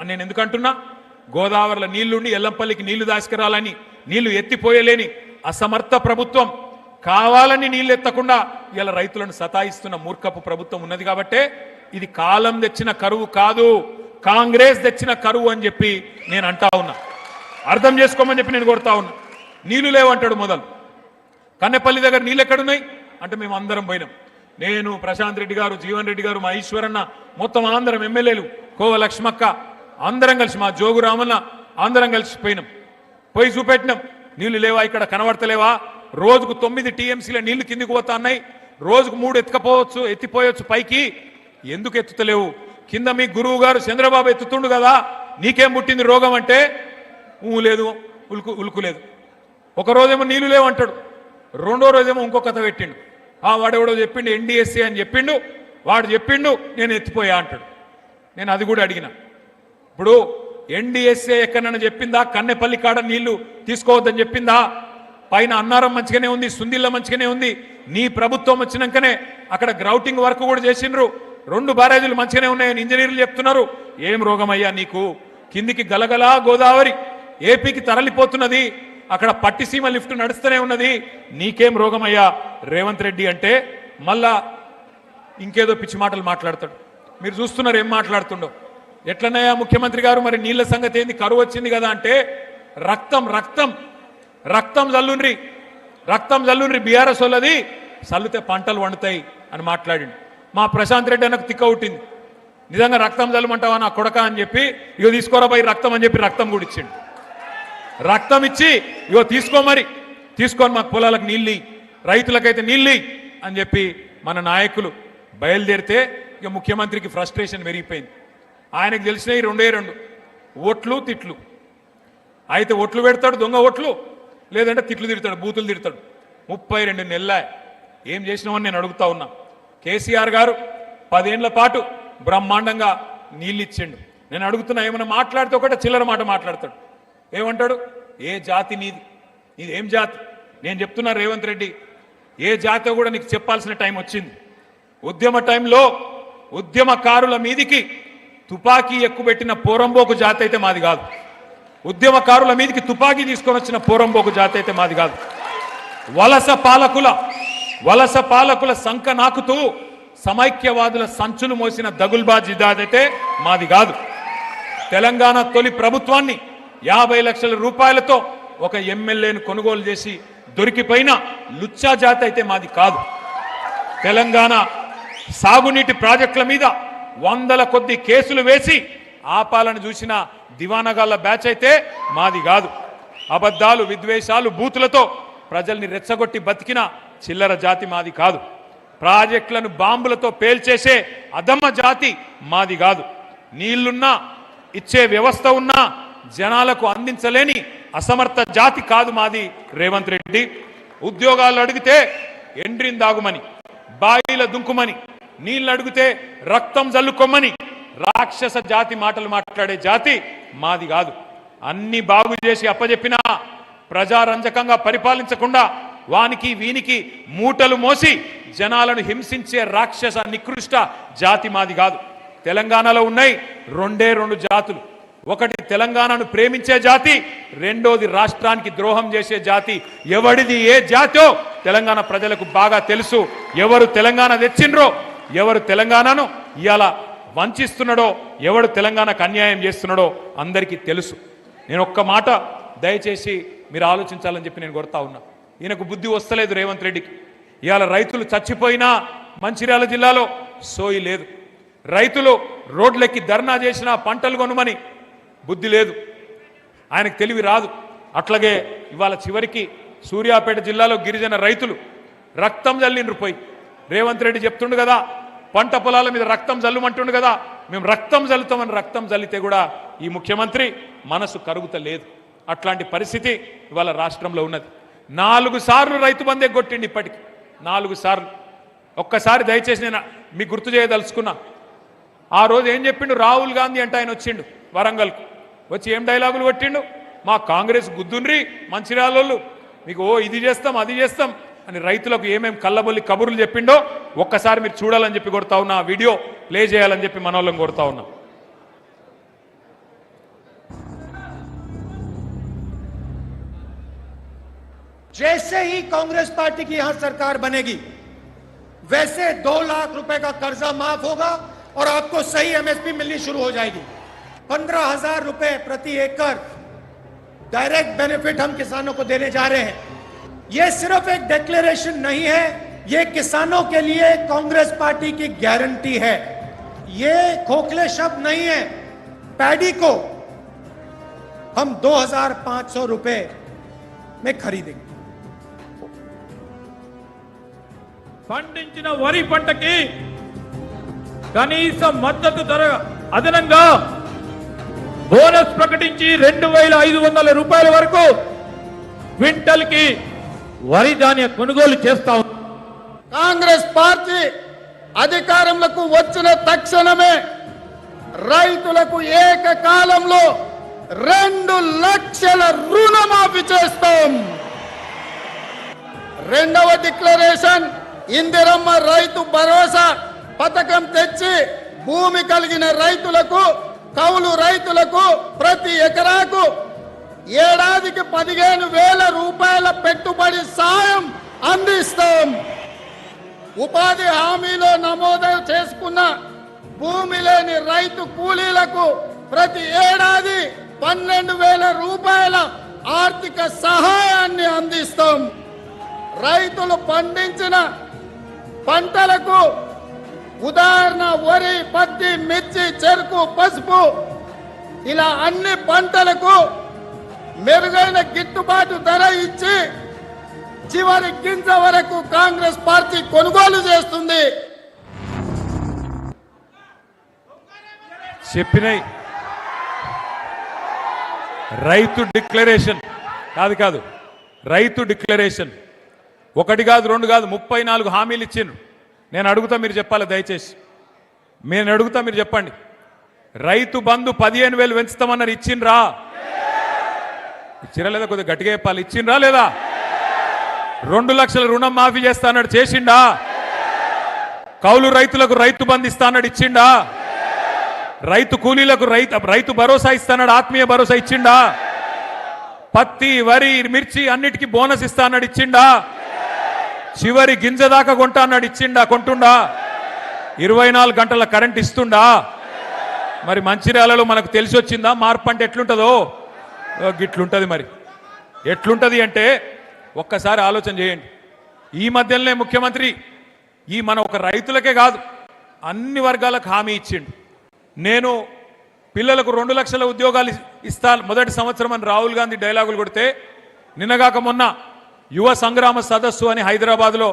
అని నేను ఎందుకంటున్నా, గోదావరిలో నీళ్లుండి ఎల్లంపల్లికి నీళ్లు దాసుకురాలని నీళ్లు ఎత్తిపోయలేని అసమర్థ ప్రభుత్వం కావాలని నీళ్లు ఎత్తకుండా ఇలా రైతులను సతాయిస్తున్న మూర్ఖపు ప్రభుత్వం ఉన్నది కాబట్టే ఇది కాలం తెచ్చిన కరువు కాదు, కాంగ్రెస్ తెచ్చిన కరువు అని చెప్పి నేను అంటా ఉన్నా. అర్థం చేసుకోమని చెప్పి నేను కోరుతా ఉన్నా. నీళ్లు లేవంటాడు మొదలు. కన్నెపల్లి దగ్గర నీళ్ళు ఎక్కడున్నాయి అంటే మేము అందరం పోయినాం. నేను, ప్రశాంత్ రెడ్డి గారు, జీవన్ రెడ్డి గారు, మా ఈశ్వరన్న, మొత్తం అందరం ఎమ్మెల్యేలు, కోవ లక్ష్మక్క అందరం కలిసి, మా జోగు రామన్న అందరం కలిసి పోయినాం. పోయి చూపెట్టినాం. నీళ్లు లేవా, ఇక్కడ కనబడతలేవా? రోజుకు 9 టీఎంసీల నీళ్లు కిందికి పోతా ఉన్నాయి. రోజుకు 3 ఎత్తిపోయొచ్చు పైకి. ఎందుకు ఎత్తుతలేవు? కింద మీ గురువు గారు చంద్రబాబు ఎత్తుతుండు కదా, నీకేం పుట్టింది రోగం అంటే లేదు, ఉలుకు లేదు. ఒక రోజేమో నీళ్లు లేవంటాడు, రెండో రోజేమో ఇంకో కథ పెట్టిండు. వాడెవడో చెప్పిండు ఎన్డీఎస్ఏ అని చెప్పిండు, వాడు చెప్పిండు నేను ఎత్తిపోయా అంటాడు. నేను అది కూడా అడిగిన. ఇప్పుడు ఎన్డీఎస్ఏ ఎక్కడన్నా చెప్పిందా కన్నెపల్లి కాడ నీళ్లు తీసుకోవద్దని చెప్పిందా? పైన అన్నారం మంచిగానే ఉంది, సుందిల్ల మంచిగానే ఉంది. నీ ప్రభుత్వం వచ్చినాకనే అక్కడ గ్రౌటింగ్ వర్క్ కూడా చేసిండ్రు. 2 బ్యారేజీలు మంచిగానే ఉన్నాయని ఇంజనీర్లు చెప్తున్నారు. ఏం రోగమయ్యా నీకు? కిందికి గలగలా గోదావరి ఏపీకి తరలిపోతున్నది, అక్కడ పట్టిసీమ లిఫ్ట్ నడుస్తూనే ఉన్నది. నీకేం రోగమయ్యా రేవంత్ రెడ్డి అంటే మళ్ళా ఇంకేదో పిచ్చి మాటలు మాట్లాడతాడు. మీరు చూస్తున్నారు ఏం మాట్లాడుతుండో. ఎట్లనయ్యా ముఖ్యమంత్రి గారు, మరి నీళ్ల సంగతి ఏంది? కరువు వచ్చింది కదా అంటే రక్తం రక్తం రక్తం జల్లుండ్రి, రక్తం జల్లుండ్రి, బీఆర్ఎస్ వాళ్ళది చల్లుతే పంటలు వండుతాయి అని మాట్లాడిండు. మా ప్రశాంత్ రెడ్డి అన్నకు తిక్క ఉట్టింది. నిజంగా రక్తం జల్లమంటావా నా కొడక అని చెప్పి, ఇగో తీసుకోరా పోయి రక్తం అని చెప్పి రక్తం కూడా ఇచ్చిండు. రక్తం ఇచ్చి ఇగో తీసుకో, మరి తీసుకొని మాకు పొలాలకు నీళ్ళు, రైతులకైతే నీళ్ళు అని చెప్పి మన నాయకులు బయలుదేరితే ఇక ముఖ్యమంత్రికి ఫ్రస్ట్రేషన్ పెరిగిపోయింది. ఆయనకు తెలిసినవి 2 ఓట్లు తిట్లు. అయితే ఓట్లు పెడతాడు, దొంగ ఓట్లు, లేదంటే తిట్లు తిడతాడు, బూతులు తిడతాడు. 32 నెలల ఏం చేసినామని నేను అడుగుతా ఉన్నా. కేసీఆర్ గారు 10 ఏళ్ల పాటు బ్రహ్మాండంగా నీళ్ళు ఇచ్చిండు. నేను అడుగుతున్నా, ఏమైనా మాట్లాడితే ఒకటే చిల్లర మాట మాట్లాడతాడు. ఏమంటాడు? ఏ జాతి నీది, నీది ఏం జాతి? నేను చెప్తున్నా రేవంత్ రెడ్డి, ఏ జాతి కూడా నీకు చెప్పాల్సిన టైం వచ్చింది. ఉద్యమ టైంలో ఉద్యమకారుల మీదికి తుపాకీ ఎక్కుబెట్టిన పోరంబోకు జాతి అయితే మాది కాదు. ఉద్యమకారుల మీదికి తుపాకీ తీసుకొని వచ్చిన పోరంబోకు జాతి అయితే మాది కాదు. వలస పాలకుల సంక నాకుతూ సమైక్యవాదుల సంచులు మోసిన దగుల్బాజీ జాతి మాది కాదు. తెలంగాణ తొలి ప్రభుత్వాన్ని 50 లక్షల రూపాయలతో ఒక ఎమ్మెల్యేను కొనుగోలు చేసి దొరికిపోయిన లుచ్చా జాతి అయితే మాది కాదు. తెలంగాణ సాగునీటి ప్రాజెక్టుల మీద 100ల కొద్ది కేసులు వేసి ఆపాలను చూసిన దివానగాళ్ల బ్యాచ్ అయితే మాది కాదు. అబద్ధాలు, విద్వేషాలు, బూతులతో ప్రజల్ని రెచ్చగొట్టి బతికిన చిల్లర జాతి మాది కాదు. ప్రాజెక్టులను బాంబులతో పేల్చేసే అధమ జాతి మాది కాదు. నీళ్లున్నా, ఇచ్చే వ్యవస్థ ఉన్నా జనాలకు అందించలేని అసమర్థ జాతి కాదు మాది రేవంత్ రెడ్డి. ఉద్యోగాలు అడిగితే ఎండ్రిన్ దాగుమని, బాయిల దుంకుమని, నీళ్లు అడిగితే రక్తం జల్లుకొమ్మని రాక్షస జాతి మాటలు మాట్లాడే జాతి మాది కాదు. అన్ని బాగు చేసి అప్పజెప్పినా ప్రజారంజకంగా పరిపాలించకుండా వానికి వీనికి మూటలు మోసి జనాలను హింసించే రాక్షస నికృష్ట జాతి మాది కాదు. తెలంగాణలో ఉన్నాయి 2 జాతులు. ఒకటి తెలంగాణను ప్రేమించే జాతి, రెండోది రాష్ట్రానికి ద్రోహం చేసే జాతి. ఎవడిది ఏ జాతో తెలంగాణ ప్రజలకు బాగా తెలుసు. ఎవరు తెలంగాణ తెచ్చిండ్రో, ఎవరు తెలంగాణను ఇవాళ వంచిస్తున్నాడో, ఎవడు తెలంగాణకు అన్యాయం చేస్తున్నాడో అందరికీ తెలుసు. నేను ఒక్క మాట దయచేసి మీరు ఆలోచించాలని చెప్పి నేను కోరుతా ఉన్నా. ఈయనకు బుద్ధి వస్తలేదు రేవంత్ రెడ్డికి. ఇవాళ రైతులు చచ్చిపోయినా మంచిర్యాల జిల్లాలో సోయి లేదు. రైతులు రోడ్లెక్కి ధర్నా చేసినా పంటలు కొనుమని బుద్ధి లేదు. ఆయనకు తెలివి రాదు. అట్లాగే ఇవాళ చివరికి సూర్యాపేట జిల్లాలో గిరిజన రైతులు రక్తం జల్లిండ్రు పోయి. రేవంత్ రెడ్డి చెప్తుండు కదా, పంట పొలాల మీద రక్తం జల్లుమంటుండు కదా, మేము రక్తం జల్లుతామని రక్తం జల్లితే కూడా ఈ ముఖ్యమంత్రి మనసు కరుగుతలేదు. అట్లాంటి పరిస్థితి ఇవాళ రాష్ట్రంలో ఉన్నది. 4 సార్లు రైతు బంధే కొట్టిండి, ఇప్పటికి 4 సార్లు. ఒక్కసారి దయచేసి నేను మీకు గుర్తు చేయదలుచుకున్నా. ఆ రోజు ఏం చెప్పిండు? రాహుల్ గాంధీ అంటే ఆయన వచ్చిండు వరంగల్కు, వచ్చి ఏం డైలాగులు కొట్టిండు? మా కాంగ్రెస్ గుద్దుండ్రి మంచిర్యాలలో, మీకు ఇది చేస్తాం అది చేస్తాం అని రైతులకు ఏమేం కళ్ళబొల్లి కబుర్లు చెప్పిండో ఒక్కసారి మీరు చూడాలని చెప్పి కొడతా ఉన్నా. ఆ వీడియో ప్లే చేయాలని చెప్పి మనోళ్ళని కొడతా ఉన్నా. जैसे ही कांग्रेस पार्टी की यहां सरकार बनेगी वैसे 2 लाख रुपए का कर्जा माफ होगा और आपको सही एमएसपी मिलनी शुरू हो जाएगी। 15,000 रुपए प्रति एकड़ डायरेक्ट बेनिफिट हम किसानों को देने जा रहे हैं। यह सिर्फ एक डिक्लेरेशन नहीं है, ये किसानों के लिए कांग्रेस पार्टी की गारंटी है। ये खोखले शब्द नहीं है। पैडी को हम 2,500 रुपए में खरीदेंगे। పండించిన వరి పంటకి కనీస మద్దతు ధర అదనంగా బోనస్ ప్రకటించి 2,500 రూపాయల వరకు క్వింటల్ కి వరి ధాన్య కొనుగోలు చేస్తా ఉంది. కాంగ్రెస్ పార్టీ అధికారంలోకి వచ్చిన తక్షణమే రైతులకు ఏకకాలంలో 2 లక్షల రుణమాఫీ చేస్తాం. రెండవ డిక్లరేషన్ ఇందిరమ్మ రైతు భరోసా పథకం తెచ్చి భూమి కలిగిన రైతులకు కౌలు రైతులకు ప్రతి ఎకరాకు ఏడాదికి 15,000 రూపాయల పెట్టుబడి సాయం అందిస్తాం. ఉపాధి హామీలో నమోదు చేసుకున్న భూమి లేని రైతు కూలీలకు ప్రతి ఏడాది 12,000 రూపాయల ఆర్థిక సహాయాన్ని అందిస్తాం. రైతులు పండించిన పంటలకు ఉదాహరణ వరి, పత్తి, మిర్చి, చెరుకు, పసుపు ఇలా అన్ని పంటలకు మెరుగైన గిట్టుబాటు ధర ఇచ్చి చివరి గింజ వరకు కాంగ్రెస్ పార్టీ కొనుగోలు చేస్తుంది. చెప్పినాయి రైతు డిక్లరేషన్ కాదు రైతు డిక్లరేషన్ ఒకటి కాదు 2 కాదు 34 హామీలు ఇచ్చిండ్రు. నేను అడుగుతా మీరు చెప్పాలి దయచేసి. నేను అడుగుతా మీరు చెప్పండి. రైతు బంధు 15,000 పెంచుతామన్నారు, ఇచ్చిండ్రా? ఇచ్చిరా లేదా? కొద్దిగా గట్టిగా చెప్పాలి. ఇచ్చిండ్రా లేదా? 2 లక్షల రుణం మాఫీ చేస్తా అన్నాడు, చేసిండా? కౌలు రైతులకు రైతు బంధు ఇస్తా అన్నాడు, ఇచ్చిండా? రైతు కూలీలకు రైతు భరోసా ఇస్తాడు, ఆత్మీయ భరోసా ఇచ్చిండా? పత్తి, వరి, మిర్చి అన్నిటికీ బోనస్ ఇస్తా అన్నాడు, ఇచ్చిండా? చివరి గింజ దాకా కొంటా అన్నాడు, ఇచ్చిండా? కొంటుండా? 24 గంటల కరెంట్ ఇస్తుండా? మరి మంచిర్యాలలో మనకు తెలిసి వచ్చిందా మార్పు అంటే ఎట్లుంటుందో? గిట్లుంటది. మరి ఎట్లుంటది అంటే ఒక్కసారి ఆలోచన చేయండి. ఈ మధ్యలోనే ముఖ్యమంత్రి మన ఒక రైతులకే కాదు అన్ని వర్గాలకు హామీ ఇచ్చిండు. నేను పిల్లలకు 2 లక్షల ఉద్యోగాలు ఇస్తాను మొదటి సంవత్సరం అని రాహుల్ గాంధీ డైలాగులు కొడితే, నిన్నగాక మొన్న యువ సంగ్రామ సదస్సు అని హైదరాబాద్లో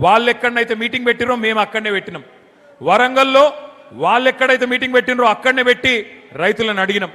వాళ్ళు ఎక్కడనైతే మీటింగ్ పెట్టిరో మేము అక్కడనే పెట్టినాం. వరంగల్లో వాళ్ళు ఎక్కడైతే మీటింగ్ పెట్టినరో అక్కడనే పెట్టి రైతులను అడిగినాం.